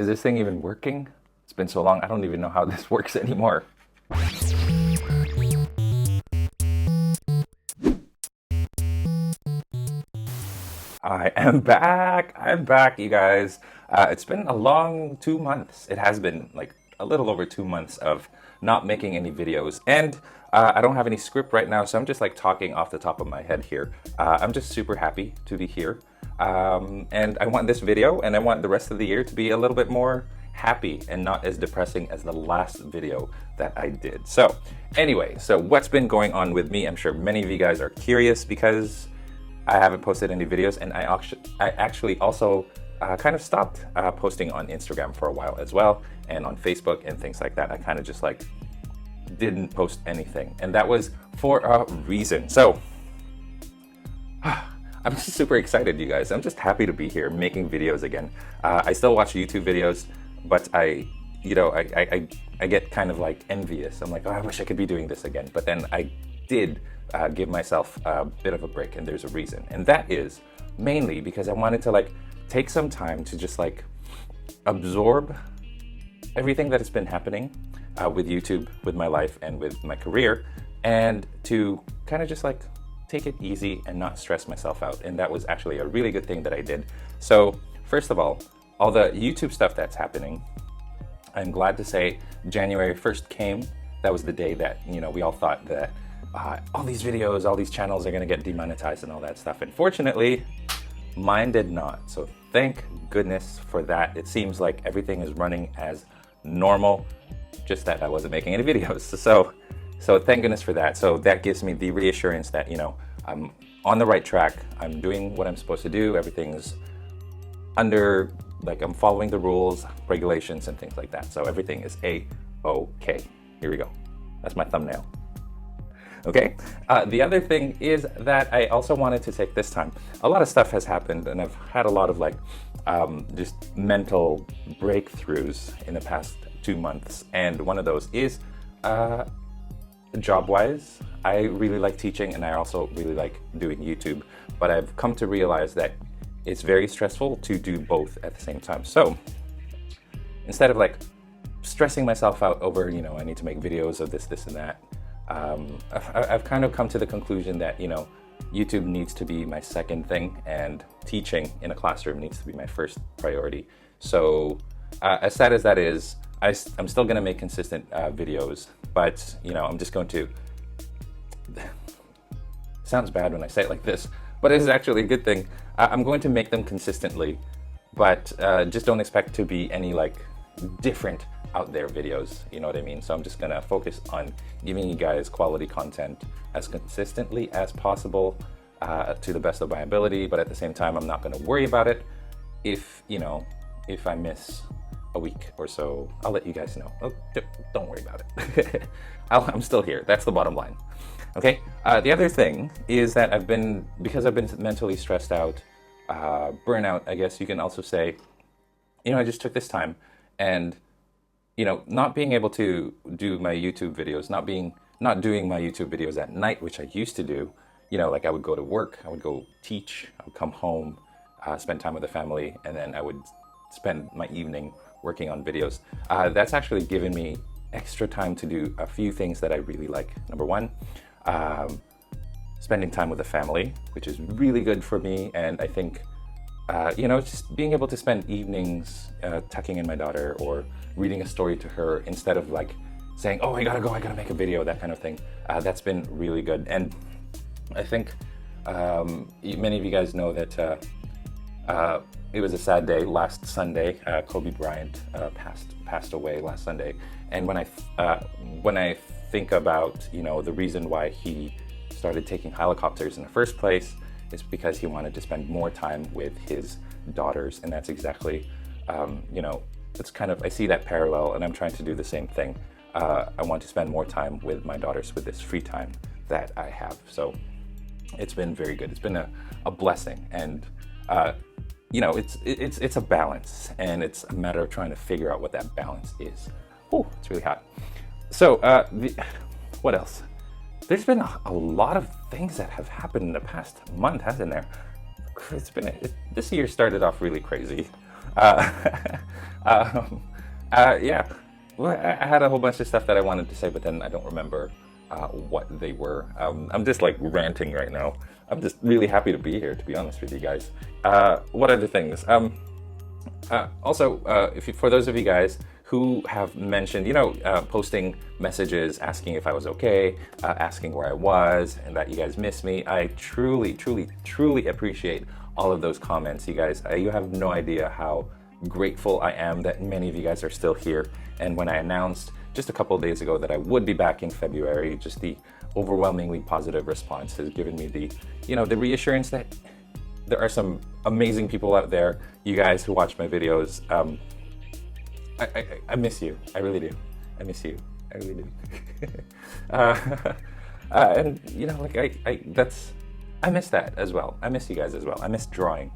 Is this thing even working? It's been so long, I don't even know how this works anymore. I am back. I'm back, you guys. It's been a long 2 months. It has been like a little over 2 months of not making any videos. And I don't have any script right now, so I'm just like talking off the top of my head here. I'm just super happy to be here. And I want this video and I want the rest of the year to be a little bit more happy and not as depressing as the last video that I did. So anyway, so what's been going on with me? I'm sure many of you guys are curious because I haven't posted any videos, and I actually also kind of stopped posting on Instagram for a while as well, and on Facebook and things like that. I kind of just like didn't post anything, and that was for a reason. So I'm just super excited, you guys. I'm just happy to be here making videos again. I still watch YouTube videos, but I get kind of like envious. I'm like, oh, I wish I could be doing this again. But then I did give myself a bit of a break, and there's a reason. And that is mainly because I wanted to like take some time to just like absorb everything that has been happening with YouTube, with my life, and with my career, and to kind of just like take it easy and not stress myself out. And that was actually a really good thing that I did. So first of all the YouTube stuff that's happening, I'm glad to say January 1st came. That was the day that, you know, we all thought that all these videos, all these channels are going to get demonetized and all that stuff. And fortunately, mine did not. So thank goodness for that. It seems like everything is running as normal, just that I wasn't making any videos. So thank goodness for that. So that gives me the reassurance that, you know, I'm on the right track. I'm doing what I'm supposed to do. Everything's under, like, I'm following the rules, regulations, and things like that. So everything is A-OK. Here we go. That's my thumbnail. Okay. The other thing is that I also wanted to take this time. A lot of stuff has happened, and I've had a lot of like just mental breakthroughs in the past 2 months. And one of those is job-wise. I really like teaching, and I also really like doing YouTube. But I've come to realize that it's very stressful to do both at the same time. So instead of like stressing myself out over, you know, I need to make videos of this, and that, I've kind of come to the conclusion that, you know, YouTube needs to be my second thing, and teaching in a classroom needs to be my first priority. So as sad as that is, I'm still going to make consistent videos, but, you know, I'm just going to, sounds bad when I say it like this, but it is actually a good thing. I'm going to make them consistently, but just don't expect to be any like different out there videos, you know what I mean? So I'm just gonna focus on giving you guys quality content as consistently as possible, to the best of my ability. But at the same time, I'm not gonna worry about it if, you know, if I miss a week or so. I'll let you guys know. Oh, don't worry about it. I'm still here. That's the bottom line. Okay. The other thing is that because I've been mentally stressed out, burnout, I guess you can also say, you know, I just took this time, and, you know, not being able to do my YouTube videos, not doing my YouTube videos at night, which I used to do, you know, like I would go to work, I would go teach, I would come home, spend time with the family, and then I would spend my evening working on videos. That's actually given me extra time to do a few things that I really like. Number one, spending time with the family, which is really good for me. And I think, you know, just being able to spend evenings tucking in my daughter or reading a story to her instead of like saying, oh, I gotta make a video, that kind of thing. That's been really good. And I think many of you guys know that it was a sad day last Sunday. Kobe Bryant passed away last Sunday. And when I think about, you know, the reason why he started taking helicopters in the first place, is because he wanted to spend more time with his daughters. And that's exactly, you know, it's kind of, I see that parallel, and I'm trying to do the same thing. I want to spend more time with my daughters with this free time that I have. So it's been very good. It's been a blessing. And, you know, it's a balance, and it's a matter of trying to figure out what that balance is. Oh, it's really hot. So what else? There's been a lot of things that have happened in the past month, hasn't there? This year started off really crazy. Uh, yeah, well, I had a whole bunch of stuff that I wanted to say, but then I don't remember what they were. I'm just like ranting right now. I'm just really happy to be here, to be honest with you guys. What other things? Also, for those of you guys who have mentioned, posting messages asking if I was okay, asking where I was, and that you guys miss me, I truly, truly, truly appreciate all of those comments. You guys, you have no idea how grateful I am that many of you guys are still here. And when I announced just a couple of days ago that I would be back in February, just the overwhelmingly positive response has given me the reassurance that there are some amazing people out there. You guys who watch my videos, I miss you. I really do. I miss you. I really do. And I miss that as well. I miss you guys as well. I miss drawing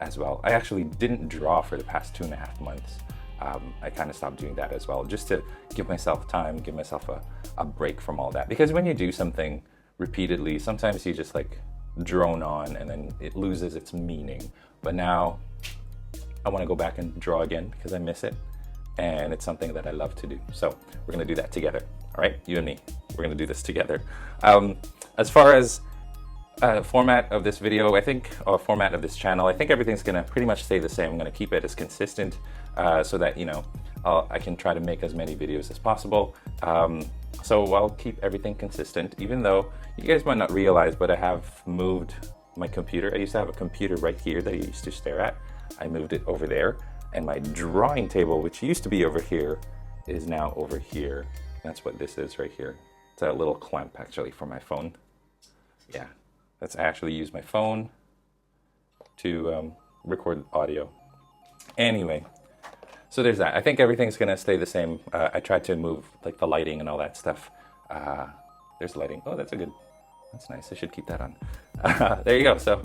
as well. I actually didn't draw for the past 2.5 months. I kind of stopped doing that as well, just to give myself time, give myself a break from all that. Because when you do something repeatedly, sometimes you just like drone on and then it loses its meaning. But now I want to go back and draw again because I miss it. And it's something that I love to do. So we're going to do that together. All right, you and me, we're going to do this together. As far as format of this video, or format of this channel, I think everything's going to pretty much stay the same. I'm going to keep it as consistent so that, I can try to make as many videos as possible. So I'll keep everything consistent, even though you guys might not realize, but I have moved my computer. I used to have a computer right here that I used to stare at. I moved it over there. And my drawing table, which used to be over here, is now over here. That's what this is right here. It's a little clamp actually for my phone. Yeah, I actually use my phone to record audio. Anyway, so there's that. I think everything's gonna stay the same. I tried to move like the lighting and all that stuff. There's lighting. Oh, that's nice. I should keep that on. There you go. So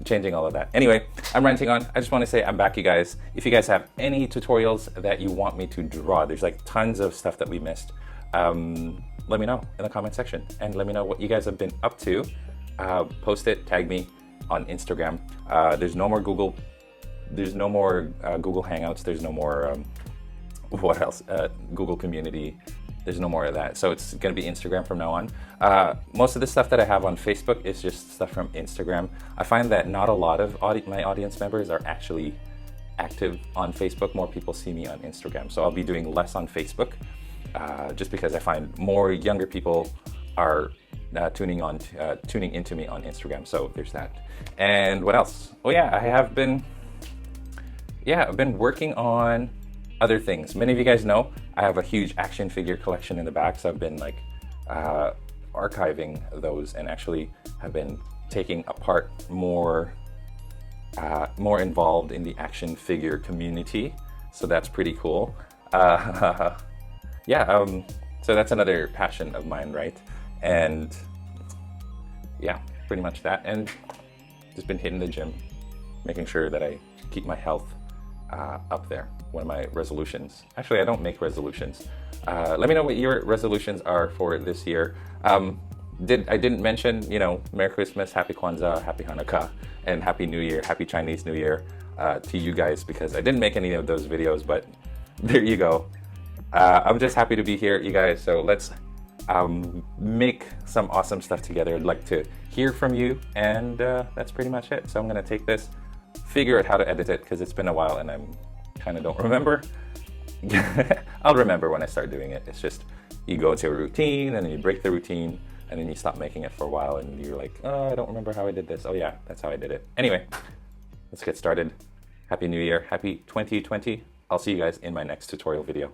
changing all of that. Anyway, I'm ranting on. I just want to say I'm back, you guys. If you guys have any tutorials that you want me to draw, there's like tons of stuff that we missed. Let me know in the comment section and let me know what you guys have been up to. Post it, tag me on Instagram. There's no more Google. There's no more Google Hangouts. There's no more what else? Google Community. There's no more of that. So it's going to be Instagram from now on. Most of the stuff that I have on Facebook is just stuff from Instagram. I find that not a lot of my audience members are actually active on Facebook. More people see me on Instagram. So I'll be doing less on Facebook just because I find more younger people are tuning into me on Instagram. So there's that. And what else? Oh yeah, I've been working on other things. Many of you guys know I have a huge action figure collection in the back, so I've been like archiving those and actually have been taking apart more involved in the action figure community. So that's pretty cool. So that's another passion of mine, right? And yeah, pretty much that. And just been hitting the gym, making sure that I keep my health up there. One of my resolutions. Actually, I don't make resolutions. Let me know what your resolutions are for this year. I didn't mention, Merry Christmas, Happy Kwanzaa, Happy Hanukkah, and Happy New Year, Happy Chinese New Year to you guys because I didn't make any of those videos, but there you go. I'm just happy to be here, you guys. So let's make some awesome stuff together. I'd like to hear from you, and that's pretty much it. So I'm gonna take this, figure out how to edit it because it's been a while and I'm kind of don't remember. I'll remember when I start doing it. It's just you go into a routine and then you break the routine and then you stop making it for a while and you're like, oh, I don't remember how I did this. Oh yeah, that's how I did it. Anyway, let's get started. Happy New Year. Happy 2020. I'll see you guys in my next tutorial video.